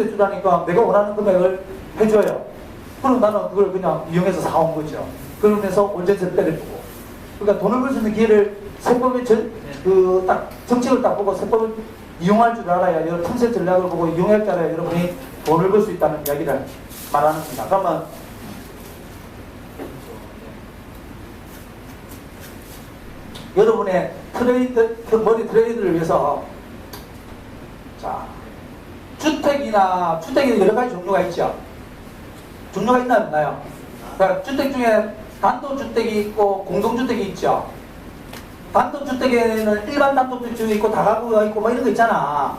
보증대 주라니까 내가 원하는 금액을 해줘요. 그럼 나는 그걸 그냥 이용해서 사온 거죠. 그러면서 원전세를 때려주고. 그러니까 돈을 벌 수 있는 기회를 세법의 딱 정책을 딱 보고 세법을 이용할 줄 알아야, 여러 틈새 전략을 보고 이용할 줄 알아야 여러분이 돈을 벌 수 있다는 이야기를 말하는 겁니다. 그러면 여러분의 머리 트레이드를 위해서, 자, 주택에 여러 가지 종류가 있죠. 종류가 있나요, 없나요? 그러니까 주택 중에 단독주택이 있고 공동주택이 있죠. 단독주택에는 일반 단독주택이 있고 다가구가 있고 뭐 이런 거 있잖아.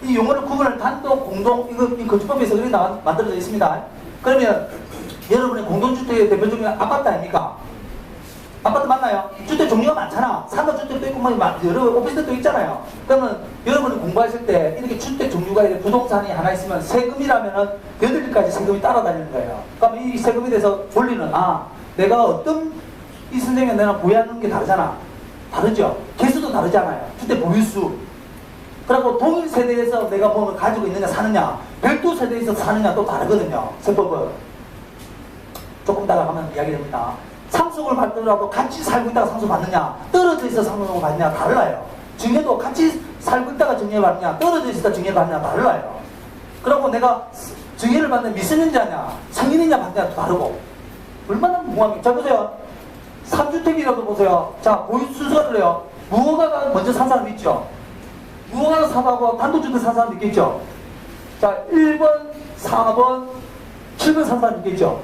이 용어를 구분을 단독, 공동, 이 건축법에서 그렇게 만들어져 있습니다. 그러면 여러분의 공동주택의 대표적인 아파트 아닙니까? 아파트 맞나요? 주택 종류가 많잖아. 상가주택도 있고 뭐 여러 오피스텔도 있잖아요. 그러면 여러분이 공부하실 때 이렇게 주택 종류가 이렇게 부동산이 하나 있으면 세금이라면은 8개까지 세금이 따라다니는 거예요. 그러면 이 세금에 대해서 원리는, 내가 어떤, 이 선생님이 내가 보유하는 게 다르잖아. 다르죠? 개수도 다르잖아요. 주택 보유수. 그리고 동일 세대에서 내가 뭐 가지고 있느냐 사느냐, 별도 세대에서 사느냐 또 다르거든요. 세법은. 조금 따라 가면 이야기됩니다. 상속을 받더라도 같이 살고 있다가 상속 받느냐, 떨어져 있어 상속을 받느냐 달라요. 증여도 같이 살고 있다가 증여 받느냐, 떨어져 있다 증여 받느냐 달라요. 그리고 내가 증여를 받는 미성년자냐 성인이냐 받느냐 다르고. 얼마나 무모합니까? 자 보세요. 3주택이라도 보세요. 자 보유 순서가 그래요. 무허가가 먼저 산 사람 있죠. 무허가가 사고 단독주택 산 사람 있겠죠. 자 1번, 4번, 7번 산 사람 있겠죠.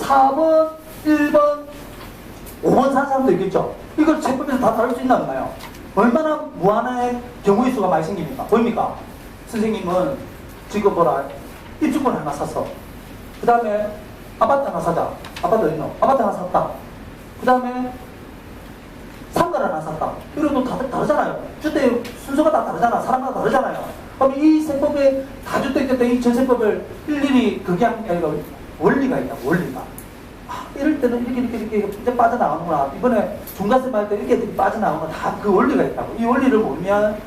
4번, 1번, 5번 산 사람도 있겠죠. 이걸 세법에서 다 다룰 수 있나 없나요? 얼마나 무한의 경우의 수가 많이 생깁니까? 보입니까? 선생님은 지금 보라, 입주권 하나 샀어. 그 다음에 아파트 하나 사자. 아파트 어디 있노? 아파트 하나 샀다. 그 다음에 상가를 하나 샀다. 이런 거 다르잖아요. 주택 순서가 다 다르잖아. 사람마다 다르잖아요. 그럼 이 세법에 다주택 이 전세법을 일일이 그냥 원리가 있다. 원리가. 이럴 때는 이렇게 이제 빠져나가는구나. 이번에 중간세 받을 때 이렇게 빠져나가는 다 그 원리가 있다고. 이 원리를 모르면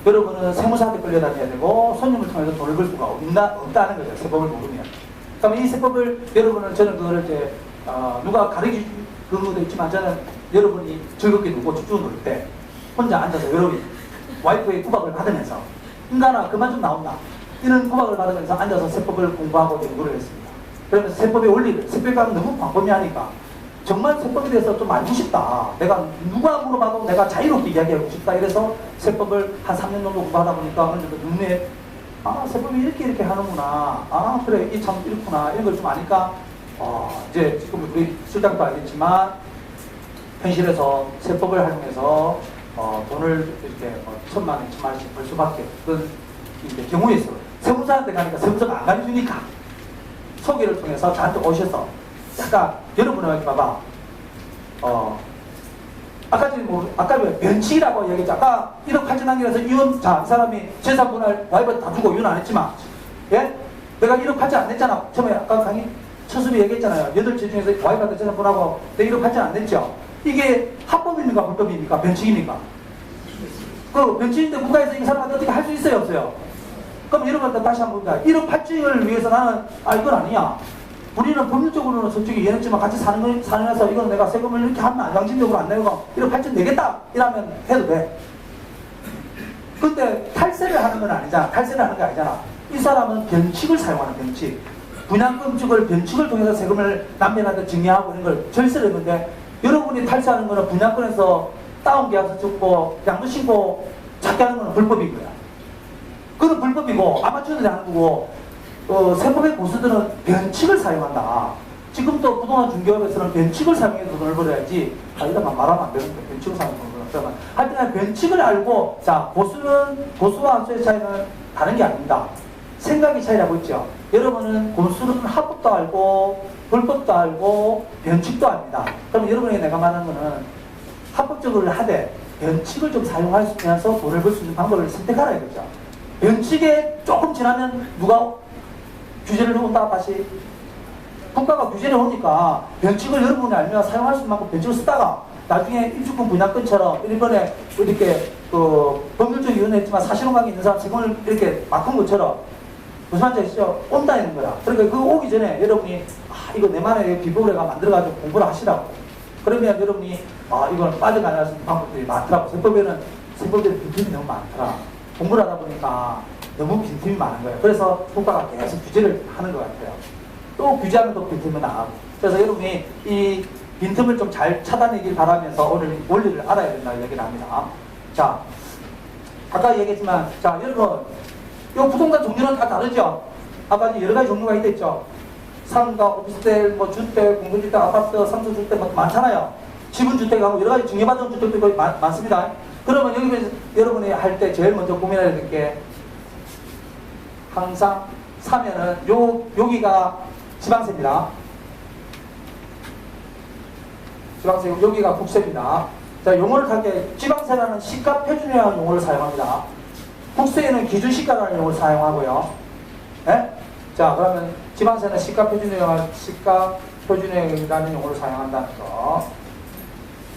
여러분은 세무사한테 끌려다녀야 되고 손님을 통해서 돈을 벌 수가 없다는 거죠. 세법을 모르면. 그러면 이 세법을 여러분은, 저는 그거를 이제 누가 가르칠 그것도 있지만 저는 여러분이 즐겁게 놀고 집중을 놀 때 혼자 앉아서 여러분이 와이프의 구박을 받으면서 인간아 그만 좀 나온다 이런 구박을 받으면서 앉아서 세법을 공부하고 연구를 했습니다. 그러면서 세법의 원리를, 세법과는 너무 광범위하니까 정말 세법에 대해서 좀 알고 싶다. 내가 누가 물어봐도 내가 자유롭게 이야기하고 싶다. 이래서 세법을 한 3년 정도 공부하다 보니까 어느 정도 눈에 세법이 이렇게 하는구나. 그래 이게 참 이렇구나. 이런 걸 좀 아니까 이제 지금 우리 실장도 알겠지만 현실에서 세법을 활용해서 돈을 이렇게 1,000만 원, 2,000만 원씩 벌 수밖에 없는 경우에 있어요. 세무사한테 가니까 세무사가 안 가르쳐주니까 소개를 통해서 저한테 오셔서 약간 여러분은 여기 봐봐. 아까 왜 변칙이라고 얘기했죠. 아까 1억 8천 남겨서 이혼, 자, 이 사람이 재산분할 와이프 다 주고 이혼 안 했지만, 예? 내가 1억 8천 안 냈잖아. 처음에 아까 강의 첫 수업에 얘기했잖아요. 8개 중에서 와이프한테 재산분하고 내가 1억 8천 안 냈죠. 이게 합법입니까? 불법입니까? 변칙입니까? 그 변칙인데 국가에서 이 사람한테 어떻게 할 수 있어요? 없어요? 그럼 여러분한테 다시 한번 봅니다. 1억 8천을 위해서 나는, 이건 아니야. 우리는 법률적으로는 솔직히 이해했지만 같이 사는해서 이건 내가 세금을 이렇게 하면 양심적으로 안 내고 1억 8천 내겠다 이러면 해도 돼. 근데 탈세를 하는 건 아니잖아. 탈세를 하는 게 아니잖아. 이 사람은 변칙을 사용하는 변칙. 분양금축을 변칙을 통해서 세금을 남편한테 증여하고 이런 걸 절세를 했는데 여러분이 탈세하는 거는 분양권에서 다운 계약서 적고 양도 신고 작게 하는 거는 불법인 거야. 그건 불법이고 아마추어들이 하는 거고 세법의 고수들은 변칙을 사용한다. 지금도 부동산 중개업에서는 변칙을 사용해서 돈을 벌어야지. 이따가 말하면 안 되는데 변칙을 사용해서 돈을 벌어야 하여튼 변칙을 알고, 자, 고수와 함수의 차이는 다른 게 아닙니다. 생각의 차이라고 있죠. 여러분은 고수는 합법도 알고 불법도 알고 변칙도 압니다. 그럼 여러분이 내가 말하는 거는 합법적으로 하되 변칙을 좀 사용하면서 돈을 벌 수 있는 방법을 선택하라 이거죠. 변칙에 조금 지나면 누가 규제를 해온다. 다시 국가가 규제를 해오니까 변칙을 여러분이 알면 사용할 수 있는 만큼 변칙을 쓰다가 나중에 입주권 분양권처럼 일본에 이렇게 법률적 이유는 했지만 사실혼관계 있는 사람 세금을 이렇게 바꾼 것처럼 무슨 말인지 아시죠? 온다는 거야. 그러니까 그거 오기 전에 여러분이 이거 내만의 비법을 해가 만들어가지고 공부를 하시라고. 그러면 여러분이 이건 빠져나갈 수 있는 방법들이 많더라고. 세법에는 빈틈이 너무 많더라. 공부를 하다 보니까 너무 빈틈이 많은 거예요. 그래서 국가가 계속 규제를 하는 것 같아요. 또 규제하면 또 빈틈이 나가고. 그래서 여러분이 이 빈틈을 좀 잘 차단하길 바라면서 오늘 원리를 알아야 된다고 얘기를 합니다. 자, 아까 얘기했지만, 자, 여러분, 이 부동산 종류는 다 다르죠? 아까 여러 가지 종류가 있겠죠? 상가, 오피스텔, 뭐 주택, 공동주택, 아파트, 상수주택 뭐 많잖아요. 지분주택하고 여러 가지 증여받은 주택도 많습니다. 그러면 여기 여러분이 할 때 제일 먼저 고민해야 될 게 항상 사면은 여기가 지방세입니다. 지방세, 여기가 국세입니다. 자, 용어를 탈게 지방세라는 시가 표준이라는 용어를 사용합니다. 국세에는 기준시가라는 용어를 사용하고요. 네? 자, 그러면 지방세는 시가 표준이라는 용어를 사용한다는 거.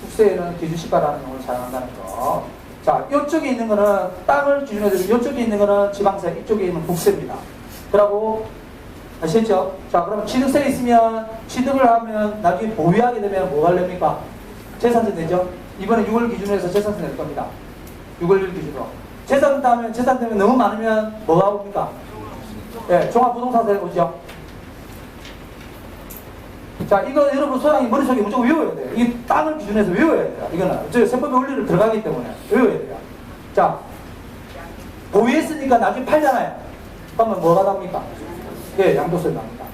국세에는 기준시가라는 용어를 사용한다는 거. 자, 이쪽에 있는 거는 땅을 기준으로 해서 이쪽에 있는 거는 지방세, 이쪽에 있는 국세입니다. 그러고 아시겠죠? 자, 그러면 취득세 있으면 취득을 하면 나중에 보유하게 되면 뭐가 됩니까? 재산세 내죠? 이번에 6월 기준으로 해서 재산세 낼 겁니다. 6월 기준으로. 재산 때문에 너무 많으면 뭐가 옵니까? 네, 종합부동산세 오죠? 자, 이거 여러분 소장이 머릿속에 무조건 외워야 돼요. 이 땅을 기준해서 외워야 돼요. 이거는 저 세법의 원리를 들어가기 때문에 외워야 돼요. 자, 보유했으니까 나중에 팔잖아요. 그러면 뭐가 납니까? 예, 양도세 납니다.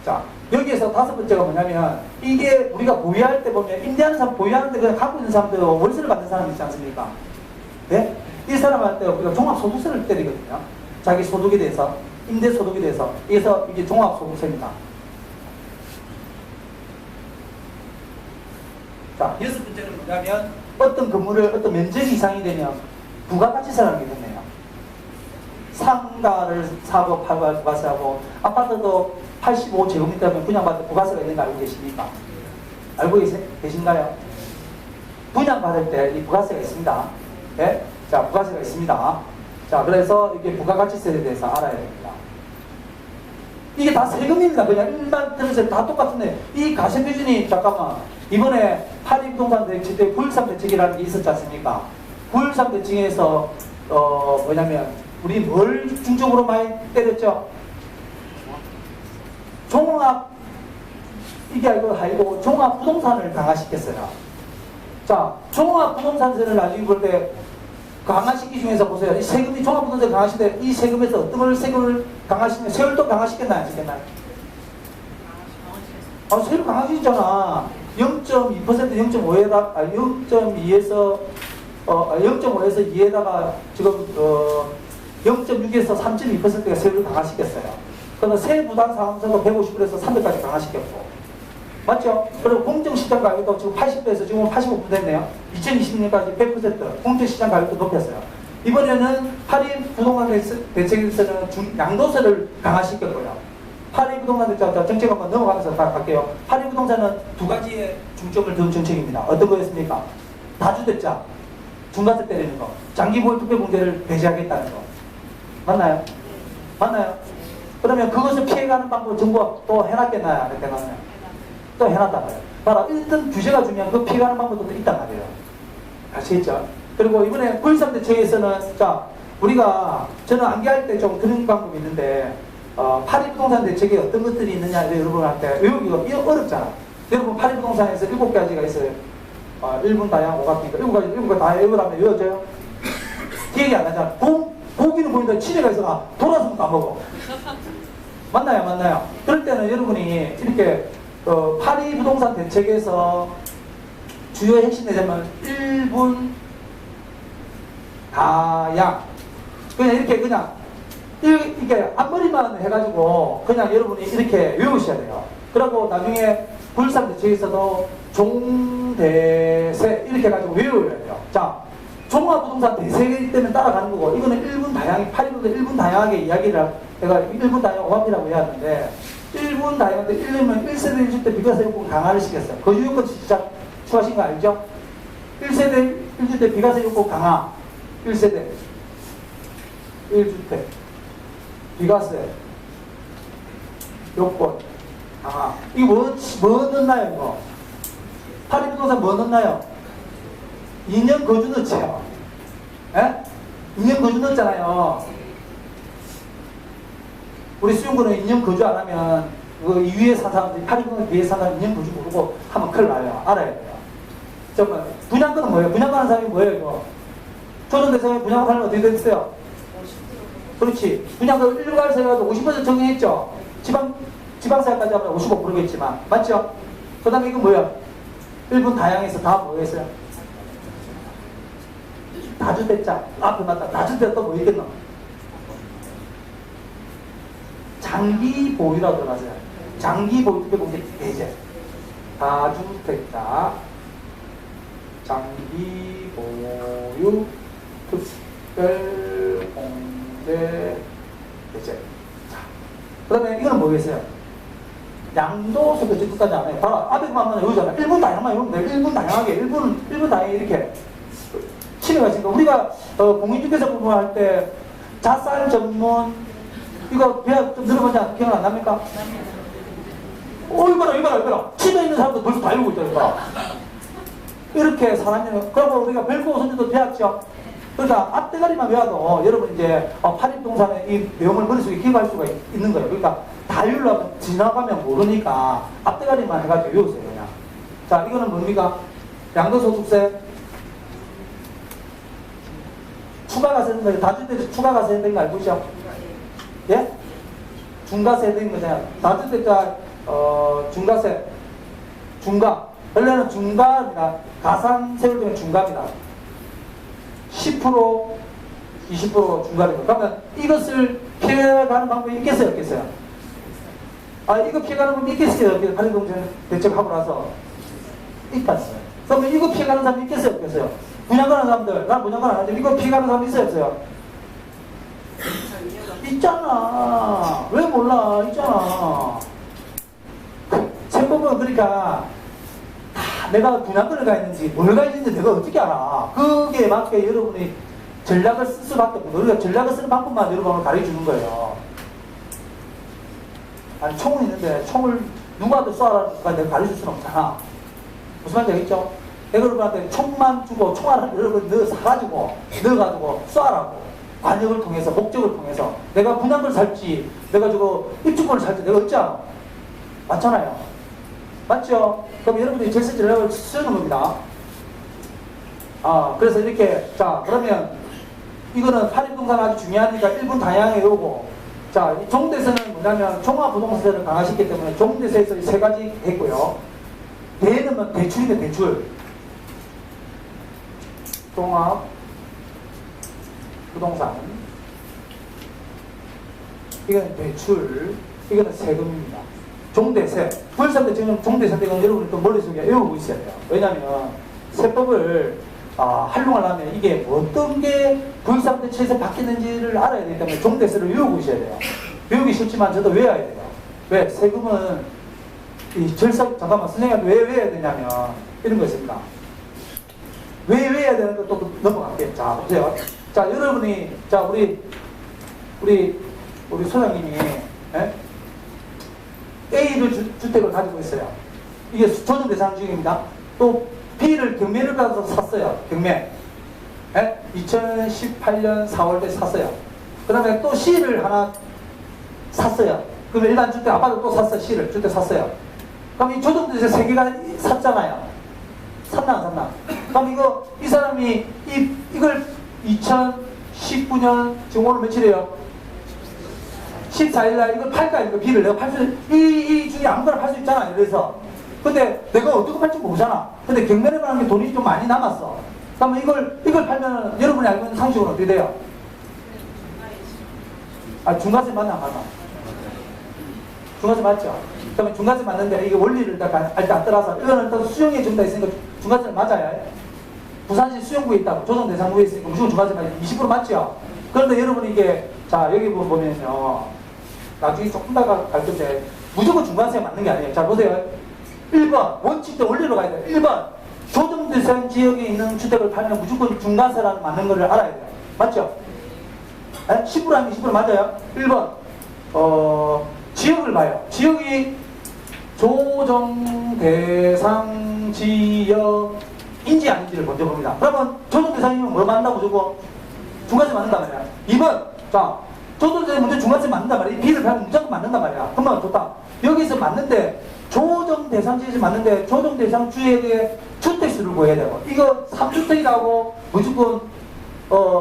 자, 여기에서 다섯 번째가 뭐냐면 이게 우리가 보유할 때 보면 임대하는 사람, 보유하는데 그냥 갖고 있는 사람들 월세를 받는 사람이 있지 않습니까? 네? 이 사람한테 우리가 종합소득세를 때리거든요. 자기 소득에 대해서, 임대소득에 대해서. 그래서 이게 종합소득세입니다. 자, 여섯 번째는 뭐냐면 어떤 건물을 어떤 면적 이상이 되면 부가가치세라는 게 있네요. 상가를 사고 팔고 부가세하고 아파트도 85제곱미터면 분양받을 부가세가 있는 거 알고 계십니까? 알고 계신가요? 분양받을 때 이 부가세가 있습니다. 네? 자, 부가세가 있습니다. 자, 그래서 이게 부가가치세에 대해서 알아야 됩니다. 이게 다 세금입니다. 그냥 일반 들으세요. 다 똑같은데 이 가세표준이 잠깐만 이번에 파리부동산 대책 때 9.13 대책이라는 게 있었지 않습니까? 9.13 대책에서 뭐냐면 우리 뭘 중점으로 많이 때렸죠? 종합 이게 아니고 종합부동산을 강화시켰어요. 자, 종합부동산세를 나중에 볼 때 강화시키 중에서 보세요. 이 세금이 종합부동산 강화시킬 때 이 세금에서 어떤 걸 세금을 강화시키면 세율도 강화시켰나요? 안 시켰나요? 세율 강화시켰잖아. 0.2% 0.5에다 0.2에서 0.5에서 2에다가 지금 0.6에서 3.2%가 세율을 강화시켰어요. 그러면 세부담상한세도 150불에서 300까지 강화시켰고, 맞죠? 그리고 공정시장 가격도 지금 80배에서 지금 85% 됐네요. 2020년까지 100% 공정시장 가격도 높였어요. 이번에는 파리 부동산 대책에서는 양도세를 강화시켰고요. 파리 부동산 대책 정책 한번 넘어가면서 갈게요. 파리 부동산은 두 가지의 중점을 둔 정책입니다. 어떤 거였습니까? 다주택자 중과세 때리는 거, 장기보유 특별공제를 배제하겠다는 거. 맞나요? 맞나요? 그러면 그것을 피해가는 방법을 정부가 또 해놨겠나요? 안 해놨나요? 또 해놨단 말이에요. 봐라, 일단 규제가 중요한 그 피해가는 방법도 있단 말이에요. 아시겠죠? 그리고 이번에 9.13 대책에서는, 자, 우리가, 저는 암기할 때 좀 그런 방법이 있는데, 파리부동산 대책에 어떤 것들이 있느냐, 여러분한테 외우기가 어렵잖아. 여러분, 파리부동산에서 7가지가 있어요. 1분 다양 오각기니까 7가지 다 외우라면 외워져요? 기억이 안 나잖아. 보기는 보이는데 치매가 있어. 돌아서면 까먹어. 맞나요? 그럴 때는 여러분이 이렇게 파리 부동산 대책에서 주요 핵심 내자면 1분 다양 그냥 이렇게 앞머리만 해가지고 그냥 여러분이 이렇게 외우셔야 돼요. 그리고 나중에 9.13 대책에서도 종대세 이렇게 해가지고 외워야 돼요. 자, 종합부동산 대세이기 때문에 따라가는 거고, 이거는 1분 다양하게, 파리부터 1분 다양하게 이야기를 해가 1분 다양 오합이라고 해야 하는데, 1분 다양한데 1년면 1세대 1주택 비과세 요건 강화를 시켰어요. 거주요건 진짜 추가하신 거 알죠? 1세대 1주택 비과세 요건 강화 1세대 1주택 비과세 요건 강화. 이거 뭐 넣나요 이거? 파리부동산 뭐 넣나요? 2년 거주 넣지요. 예? 2년 거주 넣었잖아요. 우리 수용구는 2년 거주 안 하면 그 위에 산 사람들이 파리부동산 위에 산 사람 2년 거주 모르고 하면 큰일 나요. 알아야 돼요. 잠깐만, 분양권은 뭐예요? 분양권하는 사람이 뭐예요 이거? 조정 대상에 분양권 하면 어떻게 됐어요? 그렇지. 분양권 일괄세 해가지고 50% 정해했죠. 지방세까지 하면 55%겠지만 맞죠? 그 다음에 이건 뭐야? 일본 다양에서 다 뭐였어요? 다주택자 앞에 맞다. 다주택자 또 뭐 있겠노? 장기 보유라고 들어가세요. 장기 보유 특별 공제 대제. 다주택자 장기 보유 특별 공제 대제. 자, 그 다음에 이거는 뭐겠어요? 양도소득 끝까지 안 해요. 바로 앞에 보면 여기잖아. 1분 다양만 이러면 돼요. 1분 다양하게. 1분 다양하게 이렇게. 치료가 있으니까. 우리가, 공인중개사 부분할 때, 자산 전문, 이거 배학 좀 들어보자. 기억 안 납니까? 이거라. 치매 있는 사람도 벌써 다 이러고 있다, 이거. 이렇게 사람이, 그리고 우리가 별거 선생도 배웠죠. 그러니까 앞대가리만 외워도 여러분 이제 파리부동산의 이 내용을 머릿속에 기억할 수가 있는 거예요. 그러니까 다율로 지나가면 모르니까 앞대가리만 해가지고 외우세요 그냥. 자, 이거는 뭡니까? 양도소득세 추가가세 된 거예요. 다주택자 추가가세 된 거 알고 있죠? 예? 중과세 된 거잖아요. 다주택자 중과세 중과 원래는 중과입니다. 가산세율 중에 중과입니다. 10% 20% 중과됩니다. 그러면 이것을 피해가는 방법이 있겠어요? 없겠어요? 이거 피해가는 방법이 있겠어요? 파리부동산 대책하고 나서 있겠어요. 그러면 이거 피해가는 사람이 있겠어요? 없겠어요? 분양가는 사람들, 난 분양가 안 하는데 이거 피해가는 사람이 있어요? 없어요? 있잖아. 왜 몰라? 있잖아. 세법은 그러니까 내가 분양권을 가 있는지 뭘 가 있는지 내가 어떻게 알아? 그게 맞게 여러분이 전략을 쓸 수밖에 없고 우리가 전략을 쓰는 방법만 여러분을 가르쳐주는 거예요. 아니 총은 있는데 총을 누구한테 쏴라 내가 가르칠 수는 없잖아. 무슨 말인지 알겠죠? 내가 여러분한테 총만 주고 총알을 여러분 사가지고 넣어가지고 쏴라고 관역을 통해서 목적을 통해서 내가 분양권을 살지 내가 저거 입주권을 살지 내가 어찌하노? 맞잖아요. 맞죠? 그럼 여러분들이 절세 전략을 쓰는 겁니다. 그래서 이렇게, 자, 그러면 이거는 파리부동산 아주 중요하니까 1분 다양하게 오고, 자, 이 종대세는 뭐냐면 종합부동산세를 강화시켰기 때문에 종대세에서 세 가지 했고요. 대는 뭐 대출이네, 대출. 종합부동산. 이거는 대출, 이거는 세금입니다. 종대세, 부일산대 지금 종대세대가 여러분이 또 머릿속에 외우고 있어야 돼요. 왜냐하면 세법을 활용하려면 이게 어떤 게 부일산대체에서 바뀌는지를 알아야 되기 때문에 종대세를 외우고 있어야 돼요. 외우기 싫지만 저도 외워야 돼요. 왜? 세금은 잠깐만 선생님한테 왜 외워야 되냐면 이런 거 있습니다. 왜 외워야 되는 것도 넘어갈게요. 자 보세요. 자 여러분이 자 우리 소장님이 A를 주택을 가지고 있어요. 이게 조정 대상 중입니다. 또 B를 경매를 가서 샀어요. 경매. 2018년 4월에 샀어요. 그 다음에 또 C를 하나 샀어요. 그러면 일반 주택 아파트 또 샀어요. C를 주택 샀어요. 그럼 이 조정 대상 세 개가 샀잖아요. 샀나 안 샀나? 그럼 이 사람이 이걸 2019년 지금 오늘 며칠이에요? 14일날 이걸 팔까 이거 B를 내가 팔 수 이 중에 아무거나 팔 수 있잖아. 그래서 근데 내가 어떻게 팔지 모르잖아. 근데 경매를 하는 게 돈이 좀 많이 남았어. 그러면 이걸 팔면 여러분이 알고 있는 상식은 어떻게 돼요? 중과세 맞나 안 맞나? 중과세 맞죠? 그러면 중과세 맞는데 이게 원리를 일단 안 따라서 이거는 일단 수용해 준다 했으니까 중과세는 맞아요. 부산시 수용구에 있다고 조정 대상구에 있으니까 무조건 중과세 맞아요. 20% 맞죠? 그런데 여러분이 이게 자 여기 보면요. 나중에 조금 더 가르칠 때 무조건 중간세 맞는 게 아니에요. 자 보세요. 1번 원칙대 원리로 가야 돼요. 1번 조정대상 지역에 있는 주택을 팔면 무조건 중과세라는 맞는 거를 알아야 돼요. 맞죠? 10% 하면 10% 맞아요? 1번 지역을 봐요. 지역이 조정대상 지역인지 아닌지를 먼저 봅니다. 그러면 조정대상이면 뭐 맞는다고 무조건? 중과세 맞는단 말이야. 2번 자 조정대상 문제 중과세 맞는단 말이야. B를 팔면 무조건 맞는단 말이야. 그러면 좋다. 여기서 맞는데 조정대상지에서 맞는데 조정대상 지역의 주택수를 구해야 되고 이거 3주택이라고 무조건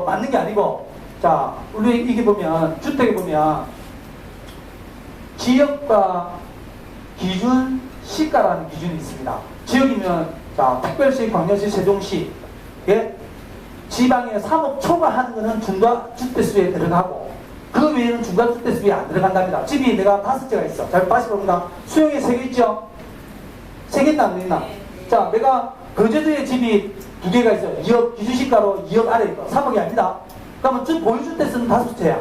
맞는 게 아니고 자 우리 이게 보면 주택에 보면 지역과 기준 시가라는 기준이 있습니다. 지역이면 자 특별시, 광역시, 세종시 예? 지방에 3억 초과하는 것은 중과주택수에 들어가고 그 외에는 중과주택수에 안 들어간답니다. 집이 내가 5채가 있어. 잘 다시 봅니다. 수용에 3개 있죠? 3개 있나 안 있나? 자 내가 거제도에 집이 2개가 있어요. 2억 기준시가로 2억 아래 있고 3억이 아니다. 그러면 보유주택수는 5채야.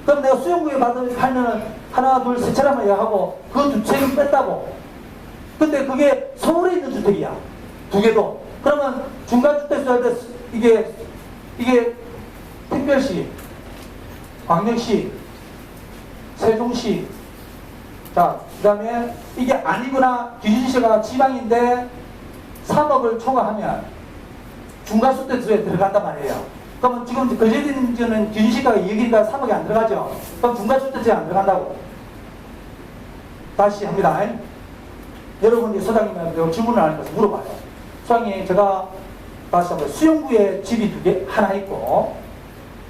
그럼 내가 수용구에 팔면은 하나, 둘, 세 채라만 얘기하고 그 2채를 뺐다고. 근데 그게 서울에 있는 주택이야. 2개도. 그러면 중간주택수 할 때 이게 특별시, 광역시, 세종시. 자, 그 다음에 이게 아니거나 기준시가 지방인데 3억을 초과하면 중과주택수에 들어간단 말이에요. 그러면 지금 거제도는 기준시가가 2억이니까 3억이 안 들어가죠. 그럼 중과주택수에 안 들어간다고. 다시 합니다. 여러분이 소장님한테 질문을 하는 것을 물어봐요. 소장님, 제가 다시 한번 수용구에 집이 2개, 하나 있고,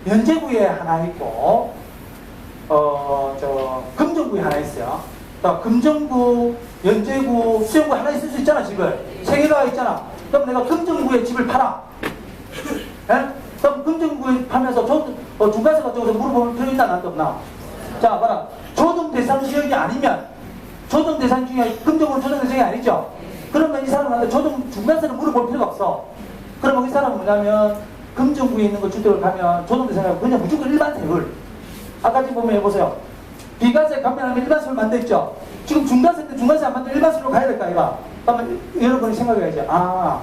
연제구에 하나 있고, 금정구에 하나 있어요. 금정구, 연제구, 수용구 하나 있을 수 있잖아, 집을. 3개가 있잖아. 그럼 내가 금정구에 집을 팔아. 예? 그럼 금정구에 팔면서 중과세 같은 거 물어보면 필요 있나, 나한테 없나? 자, 봐라. 조정대상 지역이 아니면, 조정대상 중에 금정구는 조정대상이 아니죠? 그러면 이 사람한테 중과세를 물어볼 필요가 없어. 그러면 이 사람은 뭐냐면, 금정구에 있는 거 주택을 가면 조정대상이라고 그냥 무조건 일반 세율. 아까 지금 보면 해보세요. 비과세 감면하면 일반 세율 만들었죠? 지금 중과세 때 중과세 안 만들면 일반 세율로 가야 될까, 이거? 그러면 여러분이 생각해야지. 아,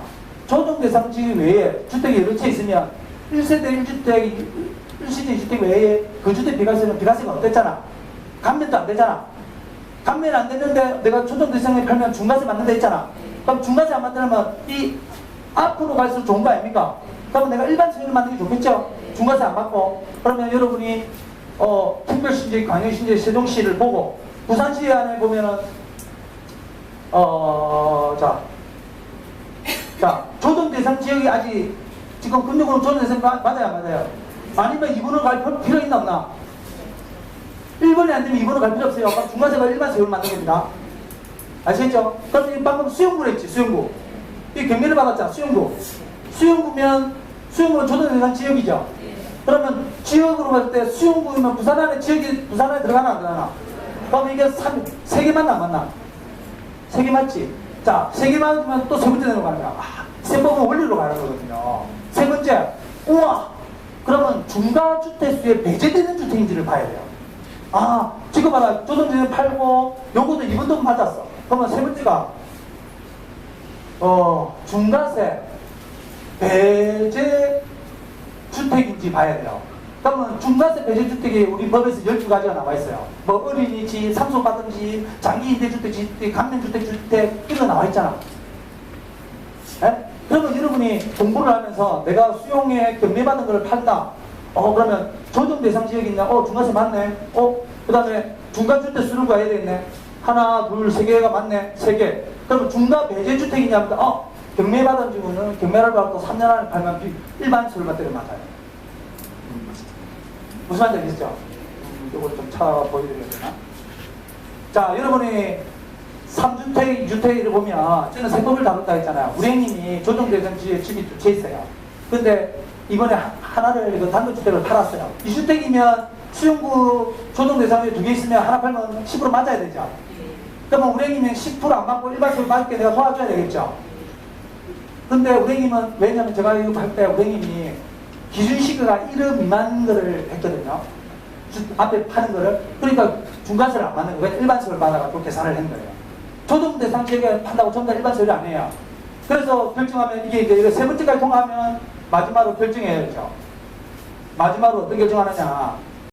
조정대상 지역 외에 주택이 여러 채 있으면 1세대 1주택, 1시대 1주택 외에 그 주택 비과세는 비과세가 어땠잖아? 감면도 안 되잖아. 감면 안 되는데 내가 조정대상에 팔면 중과세 맞는 데 있잖아. 그럼 중과세 안 만들면 이 앞으로 갈수록 좋은 거 아닙니까? 그러면 내가 일반 세율을 만드는 게 좋겠죠? 중과세 안 받고. 그러면 여러분이 특별시인지 광역시인지 세종시를 보고 부산시 안에 보면은 자 조정대상 지역이 아직 지금 금융으로 조정대상 맞아요 안 맞아요? 아니면 2번으로 갈 필요 있나 없나? 1번이 안 되면 2번으로 갈 필요 없어요. 그럼 중과세가 일반 세율을 만든 겁니다. 아시겠죠? 그럼 방금 수용구를 했지, 수용구. 이 경매를 받았잖아, 수용구. 수용구는 조정대상 지역이죠? 그러면 지역으로 봤을 때 수용구면 부산 안에 지역이 부산 안에 들어가나 안 들어가나? 그럼 이게 3개 맞나 안 맞나? 3개 맞지? 자, 3개 맞으면 또 세 번째 내로 가는 거야. 세법은 원리로 가는 거거든요. 세 번째, 우와! 그러면 중과주택수에 배제되는 주택인지를 봐야 돼요. 아, 지금 봐라. 조정대상 팔고 요것도 2번도 맞았어. 그러면 세 번째가 중과세 배제 주택인지 봐야 돼요. 그러면 중과세 배제 주택이 우리 법에서 12가지가 나와 있어요. 뭐 어린이집, 상속받은집, 장기임대주택, 감면주택 이거 나와 있잖아. 에? 그러면 여러분이 공부를 하면서 내가 수용에 경매받은 걸 판다. 그러면 조정대상 지역이 있냐? 중과세 맞네. 그 다음에 중과주택수를 가야 되겠네. 하나, 둘, 3개가 맞네. 3개. 그러면 중과 배제주택이냐면 경매받은 집은 경매를 받고 3년 안에 팔면 일반 세율만 때려 맞아요. 무슨 말인지 알겠죠? 이걸 좀 보여드려야 되나? 자, 여러분이 3주택, 2주택을 보면 저는 세법을 다룬다 했잖아요. 우리 형님이 조정대상 지역에 집이 2채 있어요. 근데 이번에 하나를 단독주택을 팔았어요. 2주택이면 수용구 조정대상에 2개 있으면 하나 팔면 10% 맞아야 되죠? 그러면 우리 형님이 10%안 받고 일반 세율 맞게 내가 도와줘야 되겠죠? 근데 우리 형님은 왜냐면 제가 이거 할 때 우리 형님이 기준시가가 1억 미만 거를 했거든요. 앞에 파는 거를. 그러니까 중과세를 안 받는 거예요. 일반 세율을 받아가지고 계산을 한 거예요. 조정대상 지역에 판다고 전부 다 일반 세율이 아니에요. 그래서 결정하면 이게 이제 세 번째까지 통과하면 마지막으로 결정해야죠. 마지막으로 어떤 결정하느냐.